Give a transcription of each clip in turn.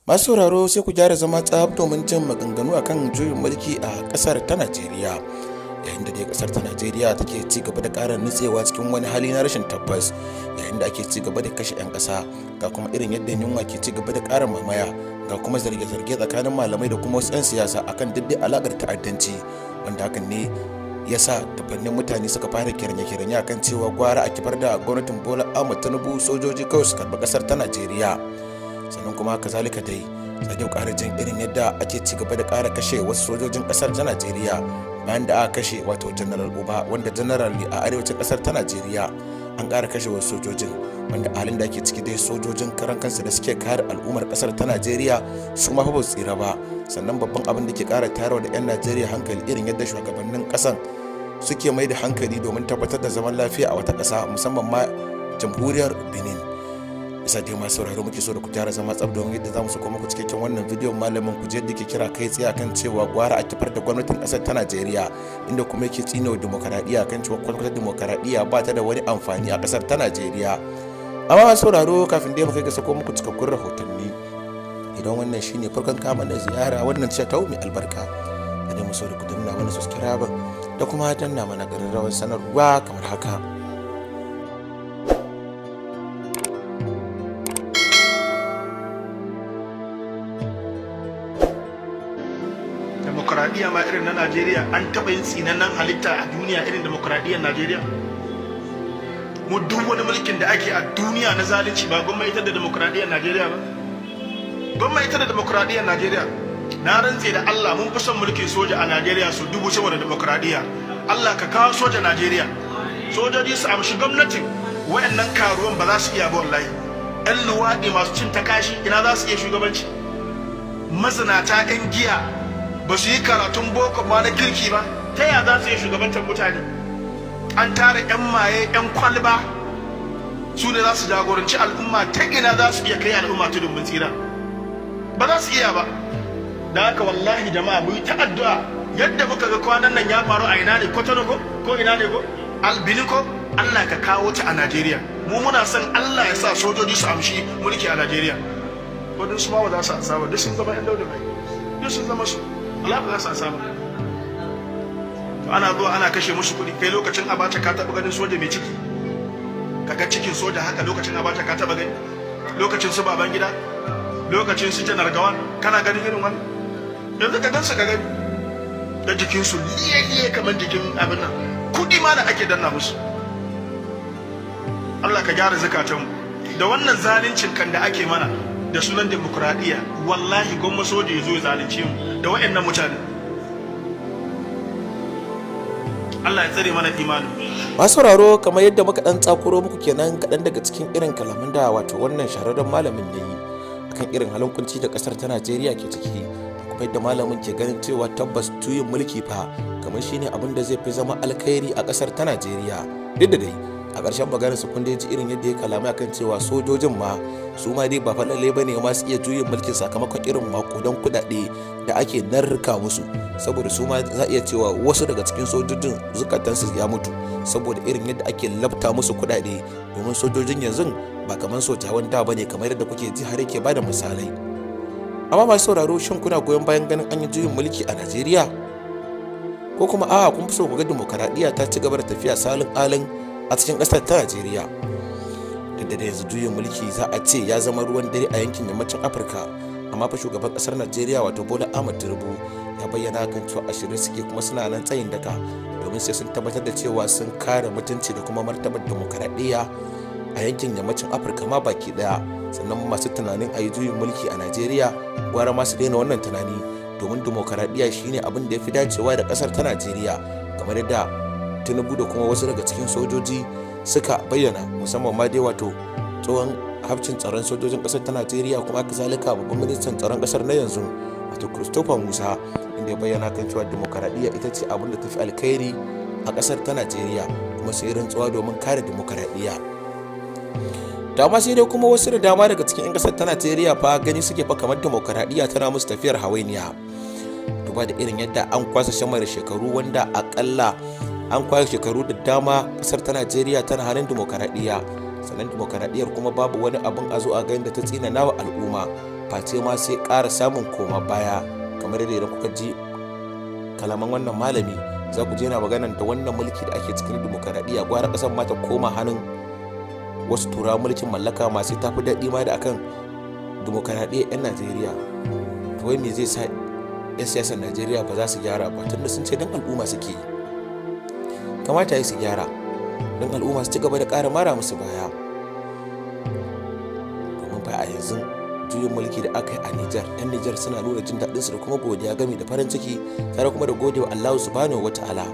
Masu sauraro sai ku gyara zama tsab domin jin maganganu akan juyin mulki a kasar ta Najeriya. Yayin da dai kasar ta Najeriya take ci gaba da ƙara nutsewa cikin wani hali na rashin tabbas, yayin da ake ci gaba da kashe 'yan ƙasa, ga kuma irin yadda yunwa ke ci gaba da ƙara mamaya, ga kuma zarge-zarge tsakanin malamai da kuma wasu 'yan siyasa akan daddai alaƙar ta'addanci, wanda hakan ne ya sa gabanin mutane suka fara kiranye-kiranye akan cewa gwara a kifar da gwamnatin Bola Ahmed Tinubu sojoji kawai su karɓi kasar ta Najeriya. Sannan kuma kazalika dai sai dai ƙara jin irin yadda ake ci gaba da ƙara kashe wasu sojojin ƙasar ta Najeriya bayan da aka kashe wato General Uba, wanda general ne a arewacin ƙasar ta Najeriya. An ƙara kashe wasu sojojin wanda a halin da ake ciki dai sojojin karan kansu da suke kare al'ummar ƙasar ta Najeriya su ma fa ba su tsira ba. Sannan babban abin da ke ƙara tayarwa da 'yan Najeriya hankali irin yadda shugabannin ƙasan suke mai da hankali domin tabbatar da zaman lafiya a wata ƙasa, musamman ma jamhuriyar Benin. Isa dai masu sauraro muke so da ku gyara zama tsab domin yadda za mu sako muku cikakken wannan bidiyon malamin ku da ke kira kai tsaye kan cewa gwara a kifar da gwamnatin kasar ta Najeriya, inda kuma yake tsinewa demokaradiyya kan cewa kwalkwatar demokaradiyya ba ta da wani amfani a kasar ta Najeriya. Amma masu sauraro kafin dai mu kai ga sako muku cikakkun rahotanni, idan wannan shine farkon kama na ziyara wannan ce ta mai albarka, idan mu so da ku danna mana subscribe da kuma danna mana ƙararrawar sanarwa kamar haka. Demokradiyya ma irin na Najeriya, an taɓa yin tsinannen halitta a duniya irin demokradiyyar Najeriya? Mu duk wani mulkin da ake a duniya na zalunci ba gwamnati da demokradiyyar Najeriya ba? Gwamnati da demokradiyyar Najeriya, na rantse da Allah mun fi son mulkin soja a Najeriya su dubu saboda demokradiyya. Allah ka kawo soja Najeriya, sojoji su amshi gwamnatin. Wayannan karuwan ba za su iya ba wallahi. 'Yan luwaɗi masu cin takashi ina za su iya shugabanci? Mazinata 'yan giya ba su yi karatun boko ma na kirki ba, ta yaya za su yi shugabantar mutane? An tara 'yan maye 'yan kwalba su ne za su jagoranci al'umma, ta ina za su iya kai al'umma tudun mun tsira? Ba za su iya ba. Da haka wallahi jama'a mu yi ta addu'a yadda muka ga kwanan nan ya faru a ina ne, Kotono ko ina ne ko Albini ko, Allah ka kawo ta a Najeriya. Mu muna son Allah ya sa sojoji su amshi mulki a Najeriya. Wadda su ma ba za su ansa ba, duk sun zama 'yan dauda mai, duk sun zama su. Allah ba za su samu. To ana zuwa ana kashe musu kuɗi. Kai lokacin Abacha ka taɓa ganin soja mai ciki? Kaga cikin soja haka lokacin Abacha ka taɓa gani? Lokacin su Babangida? Lokacin su Janar Gawan? Kana ganin irin wani? Yanzu ka gansu ka gani da jikinsu liye-liye kamar jikin abin nan. Kuɗi ma da ake danna musu. Allah ka gyara zakatanmu da wannan zaluncin kan da ake mana da sunan demokradiyya. Wallahi gwamma soja ya zo ya zalunce mu da waɗannan mutane. Allah ya tsare mana imani. Masu sauraro kamar yadda muka dan tsakuro muku kenan kaɗan daga cikin irin kalaman da wato wannan shahararren malamin ya yi akan irin halin kunci da ƙasar ta Najeriya ke ciki, kuma yadda malamin ke ganin cewa tabbas juyin mulki fa kamar shine abin da zai fi zama alkhairi a ƙasar ta Najeriya. Duk da dai a ƙarshen maganar su kun dai ji irin yadda ya kalamai akan cewa sojojin ma su ma dai ba fa lalle bane ma su iya juyin mulkin sakamakon irin makudan kuɗaɗe da ake narka musu, saboda su ma za iya cewa wasu daga cikin sojojin zukatansu ya mutu saboda irin yadda ake labta musu kuɗaɗe, domin sojojin yanzu ba kamar sojawan da bane kamar yadda kuke ji har yake bada misalai. Amma masu sauraro, shin kuna goyon bayan ganin an yi juyin mulki a Najeriya, ko kuma a'a kun fi so ku ga demokaradiyya ta ci gaba da tafiya salin alin a cikin ƙasar ta Najeriya? Duk da yanzu juyin mulki za a ce ya zama ruwan dare a yankin yammacin Afirka, amma fa shugaban ƙasar Najeriya wato Bola Ahmed Tinubu ya bayyana kan cewa a shirye suke kuma suna nan tsayin daka domin sai sun tabbatar da cewa sun kare mutunci da kuma martabar demokaradiyya a yankin yammacin Afirka ma baki daya. Sannan masu tunanin a yi juyin mulki a Najeriya gwara ma su daina wannan tunani, domin demokaradiyya shine abin da ya fi dacewa da ƙasar ta Najeriya, kamar yadda Tinubu da kuma wasu daga cikin sojoji suka bayyana, musamman ma dai wato tsohon hafcin tsaron sojojin ƙasar ta Najeriya kuma kazalika babban ministan tsaron ƙasar na yanzu wato Christopher Musa, inda ya bayyana kan cewa demokaradiyya ita ce abin da tafi alkhairi a ƙasar ta Najeriya, kuma sai rantsuwa domin kare demokaradiyya. Dama sai dai kuma wasu da dama daga cikin 'yan ƙasar ta Najeriya fa gani suke fa kamar demokaradiyya tana musu tafiyar hawainiya, duba da irin yadda an kwasa shamar shekaru wanda akalla an kwashe shekaru da dama kasar ta Najeriya tana halin demokaradiyya, sannan demokaradiyyar kuma babu wani abin a zo a ga da ta tsina nawa al'umma, face ma sai ƙara samun koma baya. Kamar yadda idan kuka ji kalaman wannan malami za ku je na maganar da wannan mulki da ake cikin dimokuraɗiyya gwara ƙasar ma ta koma hannun wasu turawa mulkin mallaka masu tafi daɗi ma da akan dimokuraɗiyyar 'yan Najeriya. To wai me zai sa 'yan siyasar Najeriya ba za su gyara ba, tunda sun ce don al'umma suke yi. Kamata ya su gyara don al'umma su ci gaba da ƙara mara musu baya. Domin fa a yanzu juyin mulki da aka yi a Nijar, 'yan Nijar suna nuna jin daɗinsu da kuma godiya game da farin ciki tare kuma da godewa Allah subhanahu wa ta'ala.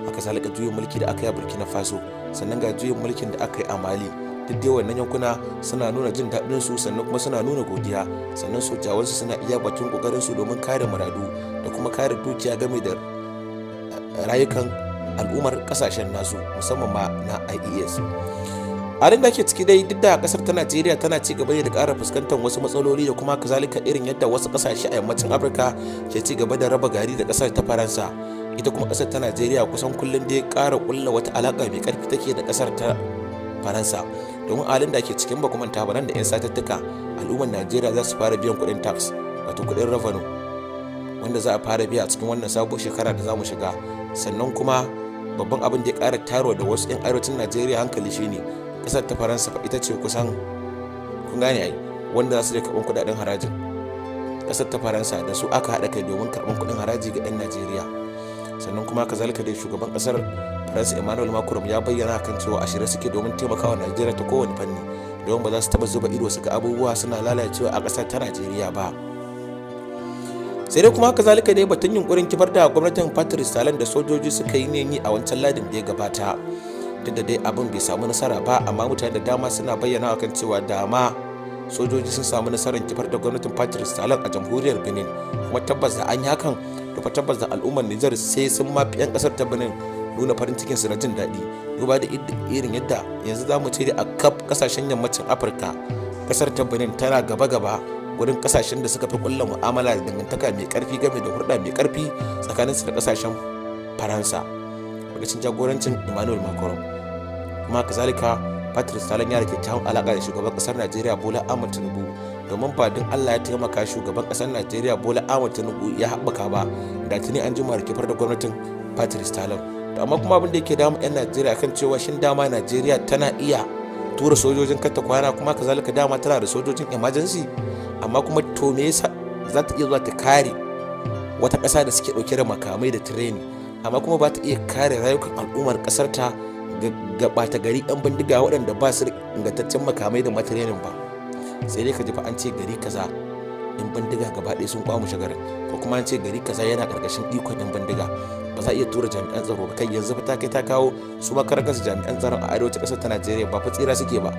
Haka zalika juyin mulki da aka yi a Burkina Faso, sannan ga juyin mulkin da aka yi a Mali. Duk dai wannan yankuna suna nuna jin daɗin su, sannan kuma suna nuna godiya, sannan sojawansu suna iya bakin kokarin su domin kare muradu da kuma kare dukiya game da rayukan al'ummar kasashen nasu, musamman ma na IES. Halin da ke ciki dai duk da kasar ta Najeriya tana ci gaba da ƙara fuskantar wasu matsaloli da kuma kazalika irin yadda wasu kasashe a yammacin Afirka ke ci gaba da raba gari da kasar ta Faransa, ita kuma kasar ta Najeriya kusan kullum dai ƙara ƙulla wata alaƙa mai ƙarfi take da kasar ta Faransa. Domin halin da ke cikin ba kuma nan da 'yan satattuka al'ummar Najeriya za su fara biyan kuɗin tax, wato kuɗin revenue, wanda za a fara biya a cikin wannan sabuwar shekara da za mu shiga. Sannan kuma babban abin da ya ƙara tarwa da wasu 'yan arewacin Najeriya hankali shine kasar ta Faransa ita ce kusan, kun gane ai, wanda za su je karɓar kuɗaɗen harajin. Kasar ta Faransa da su aka haɗa kai domin karɓar kuɗin haraji ga 'yan Najeriya. Sannan kuma kazalika dai shugaban kasar Faransa Emmanuel Macron ya bayyana kan cewa a shirye suke domin taimakawa Najeriya ta kowane fanni, domin ba za su taɓa zuba ido su ga abubuwa suna lalacewa a ƙasar ta Najeriya ba. Sai dai kuma kazalika dai batun yunkurin kifar da gwamnatin Patrice Talon da sojoji suka yi ne a wancan ladin da ya gabata, duk da dai abin bai samu nasara ba, amma mutane da dama suna bayyana kan cewa dama sojoji sun samu nasarar kifar da gwamnatin Patrice Talon a jamhuriyar Benin, kuma tabbas da an yi hakan da fa tabbas da al'ummar Nijar sai sun mafi 'yan kasar ta Benin nuna farin cikin su na jin daɗi, duba da irin yadda yanzu za mu ce da a kaf kasashen yammacin Afirka kasar ta Benin tana gaba-gaba wurin kasashen da suka fi kulla mu'amala da dangantaka mai karfi game da hulɗa mai karfi tsakanin su da kasashen Faransa lokacin jagorancin Emmanuel Macron. Kuma kazalika Patrice Talon ya da kyakkyawan alaƙa da shugaban ƙasar Najeriya Bola Ahmed Tinubu, domin ba don Allah ya taimaka shugaban ƙasar Najeriya Bola Ahmed Tinubu ya haɓaka ba da tuni an jima da kifar da gwamnatin Patrice Talon. Amma kuma abin da yake damu 'yan Najeriya kan cewa shin dama Najeriya tana iya tura sojojin kata kwana, kuma kazalika dama tana da sojojin emergency, amma kuma to me yasa za ta iya zuwa ta kare wata ƙasa da suke ɗauke da makamai da tireni, amma kuma ba ta iya kare rayukan al'ummar ƙasar ta ga ɓata gari 'yan bindiga waɗanda ba su da ingantaccen makamai da matirenin ba. Sai dai ka ji fa an ce gari kaza 'yan bindiga gaba ɗaya sun kwamushe garin, ko kuma an ce gari kaza yana ƙarƙashin ikon 'yan bindiga, ba za a iya tura jami'an tsaro ba. Kai yanzu fa ta kai ta kawo su makarar kansu jami'an tsaron a arewacin ƙasar ta Najeriya ba fa tsira suke ba.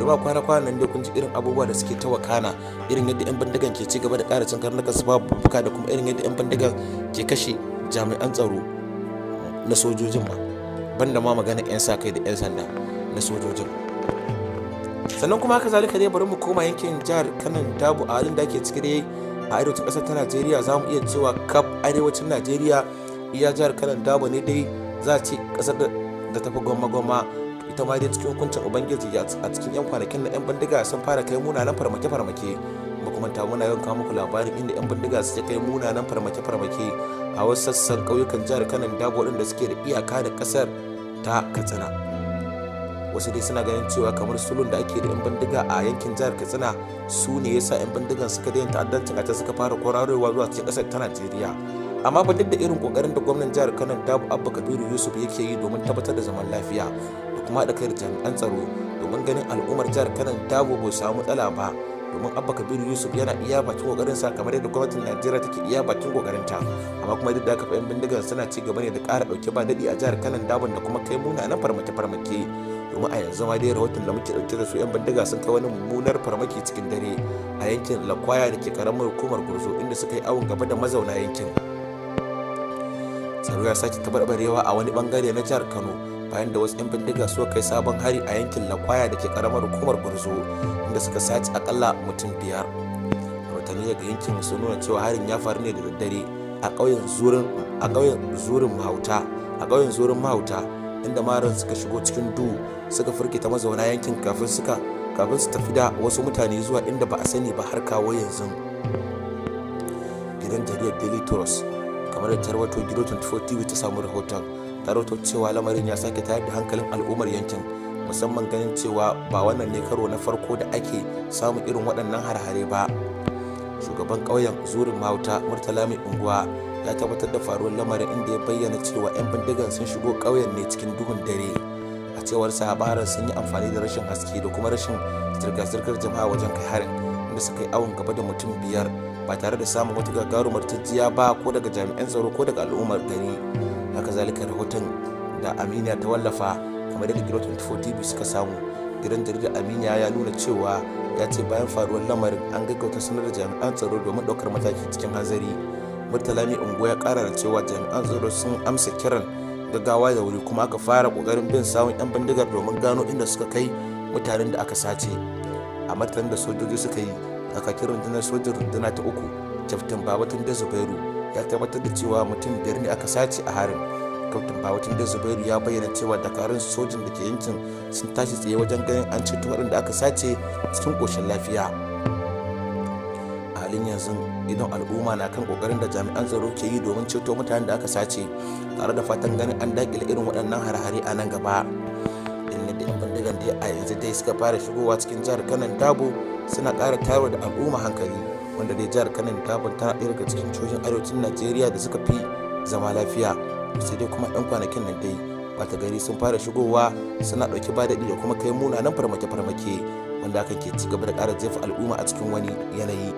Duba kwana-kwanan nan dai kun ji irin abubuwa da suke ta wakana, irin yadda 'yan bindigan ke ci gaba da ƙara cin karnukan su babu babuka, da kuma irin yadda 'yan bindigan ke kashe jami'an tsaro na sojojin ma, banda ma magana 'yan sa kai da 'yan sanda na sojojin. Sannan kuma haka zalika dai bari mu koma yankin jihar Kanan Dabo a halin da ake ciki dai a arewacin ƙasar ta Najeriya. Za mu iya cewa kaf arewacin Najeriya iya jihar Kanan Dabo ne dai za a ce ƙasar da tafi gwamma-gwamma. Ita ma dai cikin hukuncin ubangiji a cikin 'yan kwanakin na 'yan bindiga sun fara kai munanan farmake-farmake, ba kuma ta muna yawan kawo muku labarin inda 'yan bindiga suke kai munanan farmake-farmake a wasu sassan ƙauyukan jihar Kanan Dabo waɗanda suke da iyaka da ƙasar ta Katsina. Wasu dai suna ganin cewa kamar sulun da ake da 'yan bindiga a yankin jihar Katsina su ne yasa 'yan bindigan suka daina ta'addancin a ta suka fara kwararowa zuwa cikin ƙasar ta Najeriya. Amma ba duk da irin kokarin da gwamnan jihar Kanan Dabo Abba Kabiru Yusuf yake yi domin tabbatar da zaman lafiya da kuma haɗa kai da jami'an tsaro domin ganin al'ummar jihar Kanan Dabo bai samu matsala ba, domin Abba Kabiru Yusuf yana iya bakin kokarin sa kamar yadda gwamnatin Najeriya take iya bakin kokarin ta. Amma kuma duk da haka 'yan bindigan suna ci gaba ne da ƙara ɗauke ba daɗi a jihar Kanan Dabo da kuma kai munanan farmake-farmake, domin a yanzu ma dai rahoton da muke ɗauke da su 'yan bindiga sun kai wani mummunar farmaki cikin dare a yankin Lakwaya da ke karamar hukumar Gurzo, inda suka yi awon gaba da mazauna yankin. Tsaro ya sake tabarbarewa a wani bangare na jihar Kano bayan da wasu 'yan bindiga suka kai sabon hari a yankin Lakwaya da ke karamar hukumar Gurzo, inda suka sace akalla mutum 5. Rahotanni daga yankin sun nuna cewa harin ya faru ne da daddare a ƙauyen Zurin Mahauta, inda maran suka shigo cikin duhu suka firgita mazauna yankin kafin suka kafin su tafi da wasu mutane zuwa inda ba a sani ba har kawo yanzu. Gidan jaridar Daily Trust kamar da tarwato Gido 24 TV ta samu rahoton, ta rahoto cewa lamarin ya sake tayar da hankalin al'ummar yankin, musamman ganin cewa ba wannan ne karo na farko da ake samun irin waɗannan har-hare ba. Shugaban ƙauyen Zurin Mahauta Murtala Mai Unguwa ya tabbatar da faruwar lamarin, inda ya bayyana cewa 'yan bindigan sun shigo ƙauyen ne cikin duhun dare. A cewar sahabaran sun yi amfani da rashin haske da kuma rashin zirga-zirgar jama'a wajen kai harin, inda suka yi awon gaba da mutum 5 ba tare da samun wata gagarumar turjiya ba ko daga jami'an tsaro ko daga al'ummar gari. Haka zalika rahoton da Aminiya ta wallafa kamar yadda Gido 24 TV suka samu, gidan jaridar Aminiya ya nuna cewa ya ce bayan faruwar lamarin an gaggauta sanar da jami'an tsaro domin ɗaukar mataki cikin hanzari. Murtala Mai Unguwa ya ƙara da cewa jami'an tsaro sun amsa kiran gaggawa da wuri, kuma aka fara ƙoƙarin bin sawun 'yan bindigar domin gano inda suka kai mutanen da aka sace. A martanin da sojoji suka yi, kakakin rundunar sojin runduna ta 3 Kyaftin Babatunde Zubairu ya tabbatar da cewa mutum 5 ne aka sace a harin. Kyaftin Babatunde Zubairu ya bayyana cewa dakarun sojin da ke yankin sun tashi tsaye wajen ganin an ceto waɗanda aka sace cikin ƙoshin lafiya. A halin yanzu idan al'umma na kan ƙoƙarin da jami'an tsaro ke yi domin ceto mutanen da aka sace, tare da fatan ganin an daƙile irin waɗannan har-hare a nan gaba. Inda 'yan bindigan da a yanzu dai suka fara shigowa cikin jihar Kanon Dabo suna ƙara tayarwa da al'umma hankali, wanda dai jihar Kanon Dabo tana ɗaya daga cikin jihohin arewacin Najeriya da suka fi zama lafiya. Sai dai kuma 'yan kwanakin nan dai bata gari sun fara shigowa suna ɗauki ba daɗi da kuma kai munanan farmake-farmake, wanda hakan ke ci gaba da ƙara jefa al'umma a cikin wani yanayi.